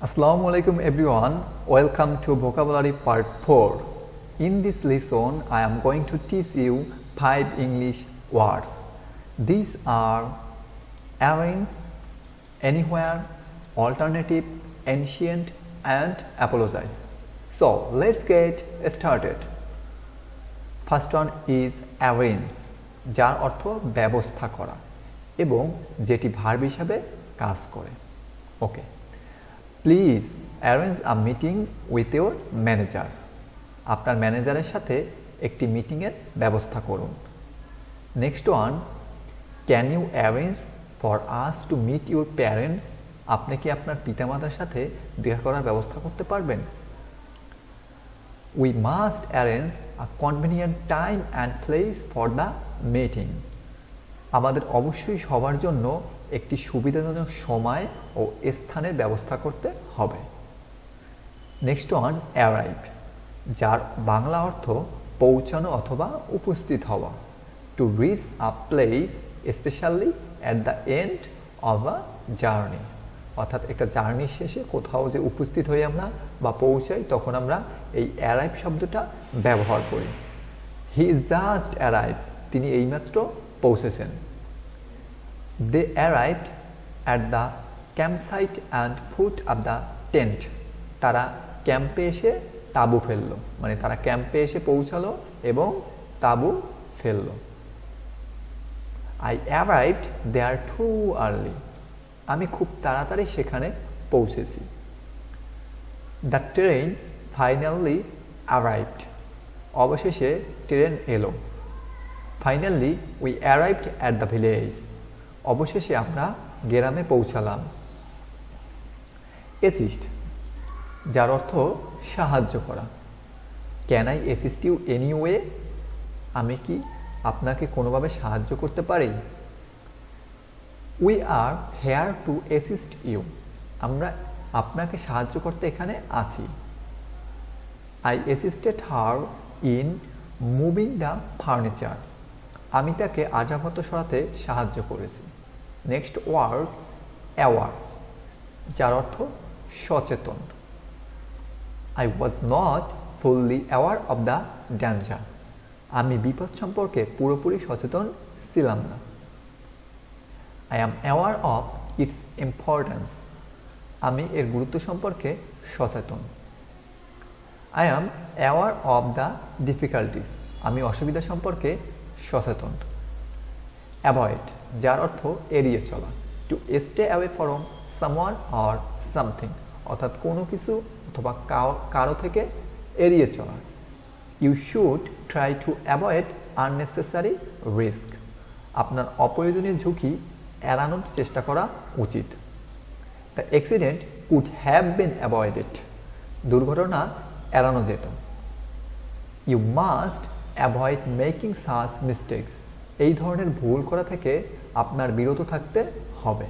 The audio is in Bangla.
Assalamu alaikum everyone, welcome to vocabulary part 4. In this lesson I am going to teach you 5 English words. These are arrange, anywhere, alternative, ancient and apologize. So let's get started. First one is arrange, যার অর্থ ব্যবস্থা করা এবং যেটি ভার্ব হিসাবে কাজ করে। Okay, please arrange a meeting with your manager. আপনার ম্যানেজারের সাথে একটি মিটিংয়ের ব্যবস্থা করুন। Next one, can you arrange for us to meet your parents. আপনি কি আপনার পিতামাতার সাথে দেখা করার ব্যবস্থা করতে পারবেন? We must arrange a convenient time and place for the meeting. আমাদের অবশ্যই সবার জন্য একটি সুবিধাজনক সময় ও স্থানের ব্যবস্থা করতে হবে। নেক্সট ওয়ান, অ্যারাইভ, যার বাংলা অর্থ পৌঁছানো অথবা উপস্থিত হওয়া। To reach a place specially at the end of a journey, অর্থাৎ একটা জার্নির শেষে কোথাও যে উপস্থিত হই আমরা বা পৌঁছাই, তখন আমরা এই অ্যারাইভ শব্দটা ব্যবহার করি। হি ইজ জাস্ট অ্যারাইভ, তিনি এইমাত্র পৌঁছেছেন। They arrived at the campsite and put up the tent. তারা ক্যাম্পে এসে তাঁবু ফেললো, মানে তারা ক্যাম্পে এসে পৌঁছালো এবং তাঁবু ফেললো। I arrived there too early. আমি খুব তাড়াতাড়ি সেখানে পৌঁছেছি। The train finally arrived. অবশেষে ট্রেন এলো। Finally we arrived at the village. অবশেষে আমরা গ্রামে পৌঁছালাম। অ্যাসিস্ট, যার অর্থ সাহায্য করা। Can I assist you any way? আমি কি আপনাকে কোনোভাবে সাহায্য করতে পারি? We are here to assist you. আমরা আপনাকে সাহায্য করতে এখানে আছি। I assisted her in moving the furniture. আমি তাকে আসবাবপত্র সরাতে সাহায্য করেছি। নেক্সট ওয়ার্ড, অ্যাওয়ার, যার অর্থ সচেতন। I was not fully aware of the danger. আমি বিপদ সম্পর্কে পুরোপুরি সচেতন ছিলাম না। I am aware of its importance. আমি এর গুরুত্ব সম্পর্কে সচেতন। I am aware of the difficulties. আমি অসুবিধা সম্পর্কে সচেতন। অ্যাভয়েড, যার অর্থ এড়িয়ে চলা। To stay away from someone or something, অর্থাৎ কোনো কিছু অথবা কারো থেকে এড়িয়ে চলা। You should try to avoid unnecessary risk. আপনার অপ্রয়োজনীয় ঝুঁকি এড়ানোর চেষ্টা করা উচিত। The accident could have been avoided. দুর্ঘটনা এড়ানো যেত। You must avoid making such mistakes. এই ধরনের ভুল করা থেকে আপনার বিরত থাকতে হবে।